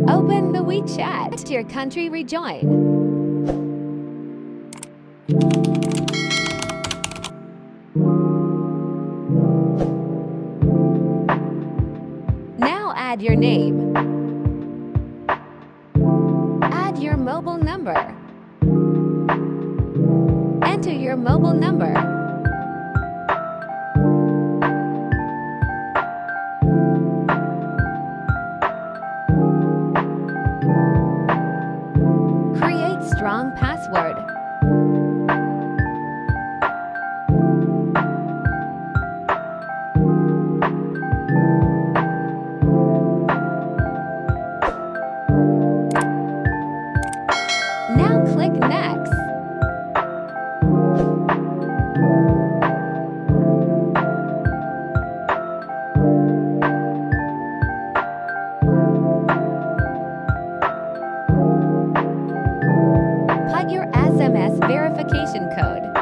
Open the Wechat. Your country rejoin. Now add your name. Add your mobile number. Enter your mobile number. Create strong password. Now click Next. Put your SMS verification code.